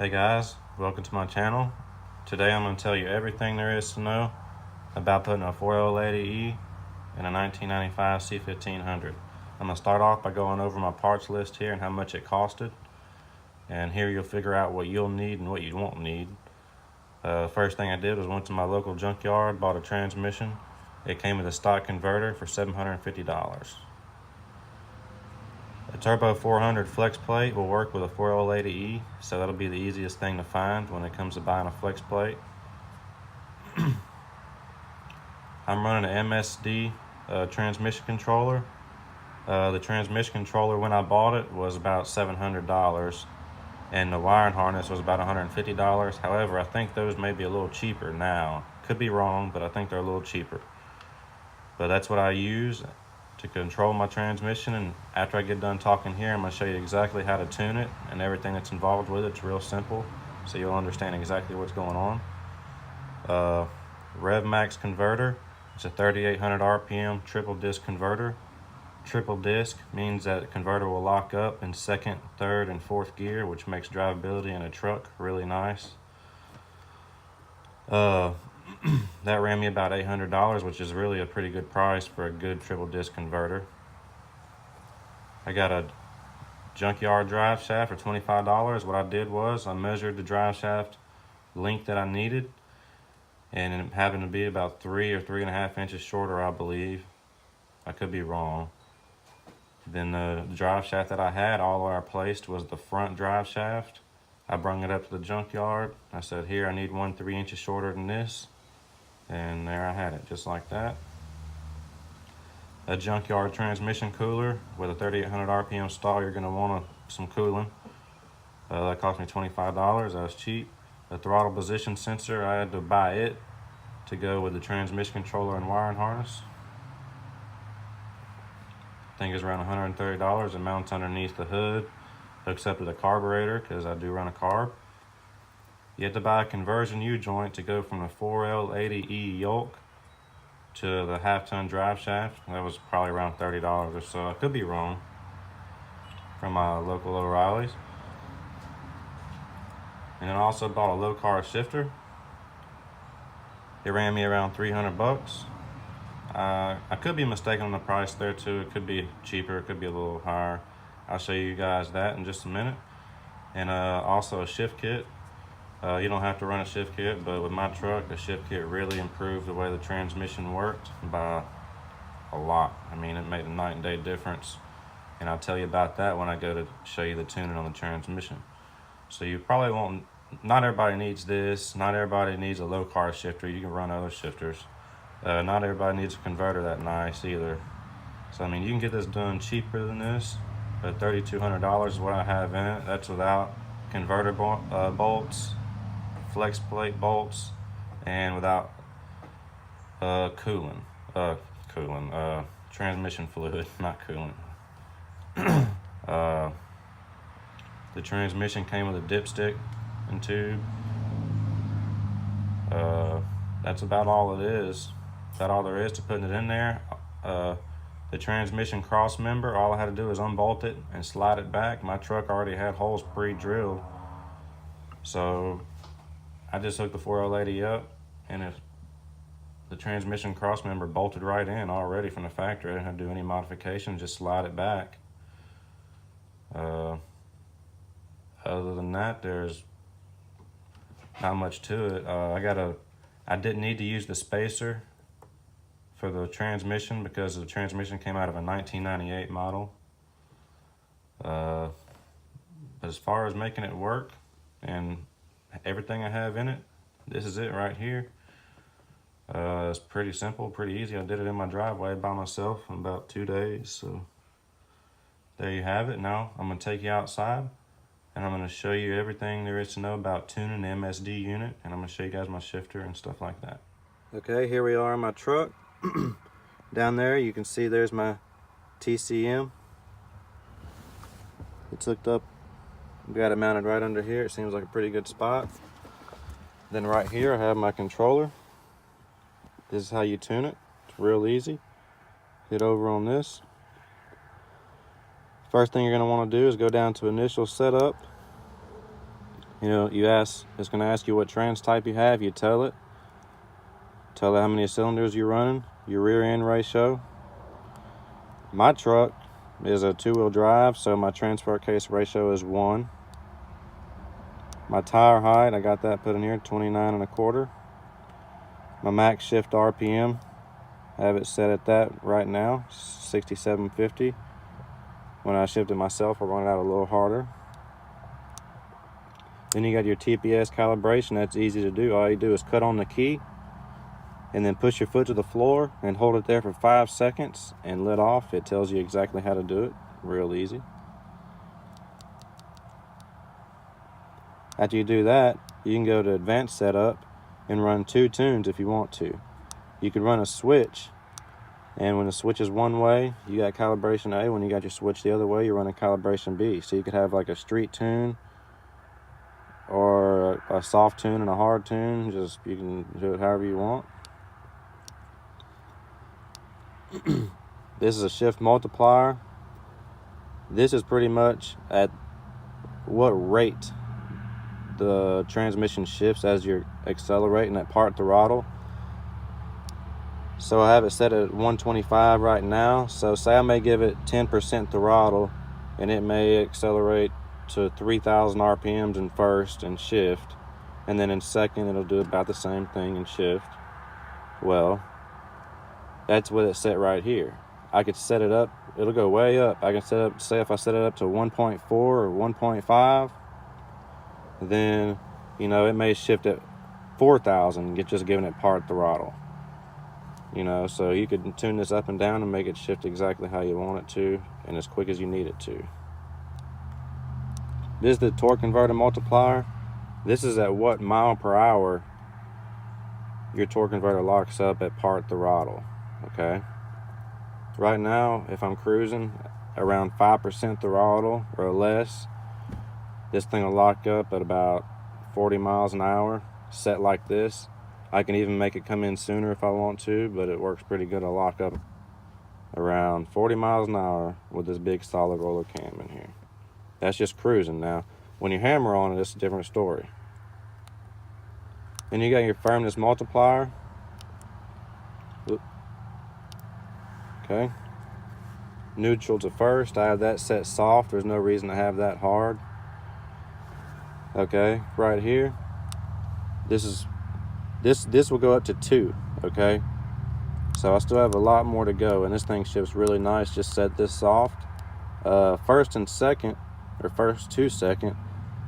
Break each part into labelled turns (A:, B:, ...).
A: Hey guys, welcome to my channel. Today I'm going to tell you everything there is to know about putting a 4L80E in a 1995 C1500. I'm going to start off by going over my parts list here and how much it costed. And here you'll figure out what you'll need and what you won't need. First thing I did was went to my local junkyard, bought a transmission. It came with a stock converter for $750. A Turbo 400 flex plate will work with a 4L80E, so that'll be the easiest thing to find when it comes to buying a flex plate. I'm running an Msd transmission controller. The transmission controller, when I bought it, was about $700, and the wiring harness was about $150. However, I think those may be a little cheaper now. Could be wrong, but I think they're a little cheaper. But that's what I use to control my transmission, and after I get done talking here, I'm going to show you exactly how to tune it and everything that's involved with it. It's real simple, so you'll understand exactly what's going on. Rev Max converter. It's a 3800 RPM triple disc converter. Triple disc means that the converter will lock up in second, third, and fourth gear, which makes drivability in a truck really nice. That ran me about $800, which is really a pretty good price for a good triple disc converter. I got a junkyard drive shaft for $25. What I did was I measured the drive shaft length that I needed, and it happened to be about 3 or 3.5 inches shorter, I believe. I could be wrong. Then the drive shaft that I had, all I replaced was the front drive shaft. I brung it up to the junkyard. I said, here, I need one 3 inches shorter than this. And there I had it, just like that. A junkyard transmission cooler with a 3800 RPM stall. You're gonna want some cooling. That cost me $25, that was cheap. A throttle position sensor, I had to buy it to go with the transmission controller and wiring harness. I think it's around $130. It mounts underneath the hood, hooks up to the carburetor because I do run a carb. You have to buy a conversion U-joint to go from the 4L80E yoke to the half-ton drive shaft. That was probably around $30 or so. I could be wrong, from my local O'Reilly's. And then I also bought a low-car shifter. It ran me around $300. I could be mistaken on the price there too. It could be cheaper, it could be a little higher. I'll show you guys that in just a minute. And also a shift kit. You don't have to run a shift kit, but with my truck, the shift kit really improved the way the transmission worked by a lot. I mean, it made a night and day difference. And I'll tell you about that when I go to show you the tuning on the transmission. So you probably won't, not everybody needs this. Not everybody needs a low car shifter. You can run other shifters. Not everybody needs a converter that nice either. So, I mean, you can get this done cheaper than this, but $3,200 is what I have in it. That's without converter bolts, flex plate bolts, and without transmission fluid, not coolant. The transmission came with a dipstick and tube. That's about all it is. That's all there is to putting it in there. The transmission crossmember, all I had to do is unbolt it and slide it back. My truck already had holes pre-drilled, so I just hooked the 4L80 up, and if the transmission crossmember bolted right in already from the factory, I didn't have to do any modification, just slide it back. Other than that, there's not much to it. I didn't need to use the spacer for the transmission because the transmission came out of a 1998 model. But as far as making it work and everything I have in it, this is it right here. It's pretty simple, pretty easy. I did it in my driveway by myself in about 2 days. So there you have it. Now I'm going to take you outside and I'm going to show you everything there is to know about tuning the Msd unit, and I'm going to show you guys my shifter and stuff like that. Okay, here we are in my truck. Down there you can see there's my TCM. It's hooked up. Got it mounted right under here. It seems like a pretty good spot. Then right here I have my controller. This is how you tune it. It's real easy. Hit over on this. First thing you're going to want to do is go down to initial setup. You know, it's going to ask you what trans type you have. You tell it how many cylinders you're running, your rear end ratio. My truck is a 2-wheel drive, so my transfer case ratio is 1. My tire height, I got that put in here, 29 1/4. My max shift RPM, I have it set at that right now, 6750. When I shift it myself, I'll run it out a little harder. Then you got your TPS calibration. That's easy to do. All you do is cut on the key and then push your foot to the floor and hold it there for 5 seconds and let off. It tells you exactly how to do it. Real easy. After you do that, you can go to advanced setup and run 2 tunes if you want to. You could run a switch, and when the switch is one way, you got calibration A. When you got your switch the other way, you're running calibration B. So you could have like a street tune or a soft tune and a hard tune. Just, you can do it however you want. This is a shift multiplier. This is pretty much at what rate the transmission shifts as you're accelerating at part throttle. So I have it set at 125 right now. So say I may give it 10% throttle and it may accelerate to 3,000 RPMs in first and shift, and then in second it'll do about the same thing and shift. Well, that's what it's set right here. I could set it up, it'll go way up. I can set up, say if I set it up to 1.4 or 1.5, then, you know, it may shift at 4,000, just giving it part throttle. You know, so you could tune this up and down and make it shift exactly how you want it to and as quick as you need it to. This is the torque converter multiplier. This is at what mile per hour your torque converter locks up at part throttle. Okay. Right now, if I'm cruising around 5% throttle or less, this thing will lock up at about 40 miles an hour, set like this. I can even make it come in sooner if I want to, but it works pretty good. I'll lock up around 40 miles an hour with this big solid roller cam in here. That's just cruising. Now, when you hammer on it, it's a different story. Then you got your firmness multiplier. Okay. Neutral to first. I have that set soft. There's no reason to have that hard. Okay, right here. This will go up to 2, okay? So I still have a lot more to go, and this thing shifts really nice. Just set this soft. First and second, or first to second,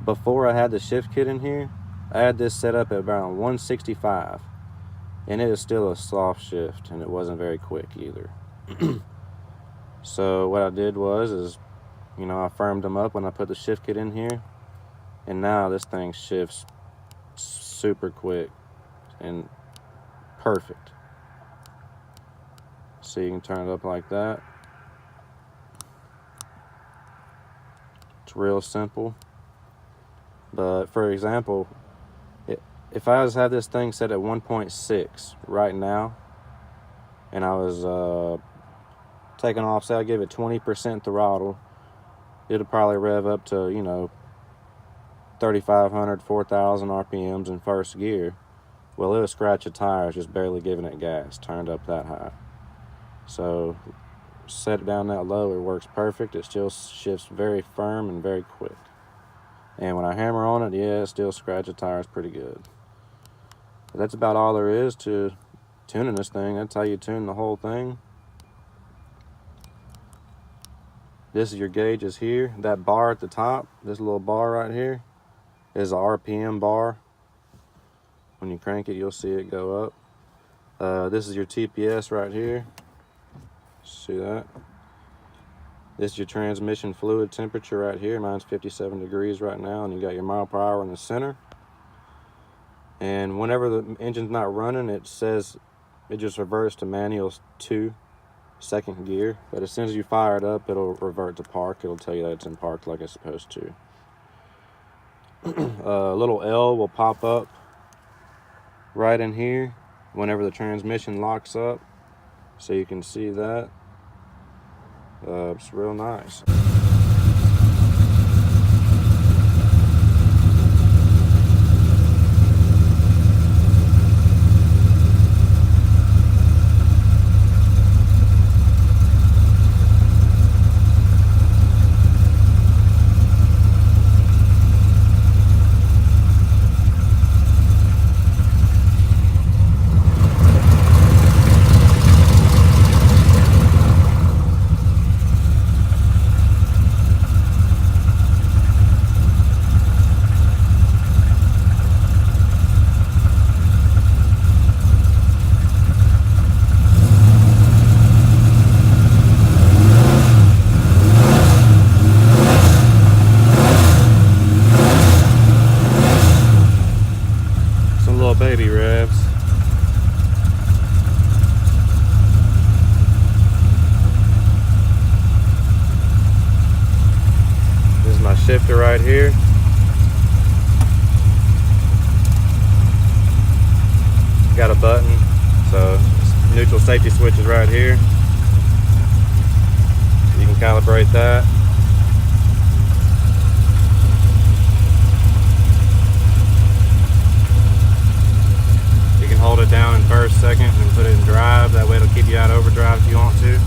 A: before I had the shift kit in here, I had this set up at around 165, and it is still a soft shift, and it wasn't very quick either. So what I did was, you know, I firmed them up when I put the shift kit in here, and now this thing shifts super quick and perfect. So you can turn it up like that. It's real simple. But for example, if I was have this thing set at 1.6 right now, and I was taking off, say I give it 20% throttle, it'll probably rev up to, you know, 3,500, 4,000 RPMs in first gear. Well, it'll scratch the tires just barely giving it gas, turned up that high. So set it down that low, it works perfect. It still shifts very firm and very quick. And when I hammer on it, yeah, it still scratches the tires pretty good. But that's about all there is to tuning this thing. That's how you tune the whole thing. This is your gauges here. That bar at the top, this little bar right here, is a RPM bar. When you crank it, you'll see it go up. This is your TPS right here. See that? This is your transmission fluid temperature right here. Mine's 57 degrees right now, and you got your mile per hour in the center. And whenever the engine's not running, it says it just reverts to manual 2, second gear. But as soon as you fire it up, it'll revert to park. It'll tell you that it's in park like it's supposed to. A little L will pop up right in here whenever the transmission locks up, so you can see that. It's real nice. baby revs. This is my shifter right here. Got a button, so neutral safety switch is right here. You can calibrate that. You can hold it down in first, second, and then put it in drive. That way it'll keep you out of overdrive if you want to.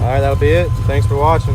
A: Alright, that'll be it. Thanks for watching.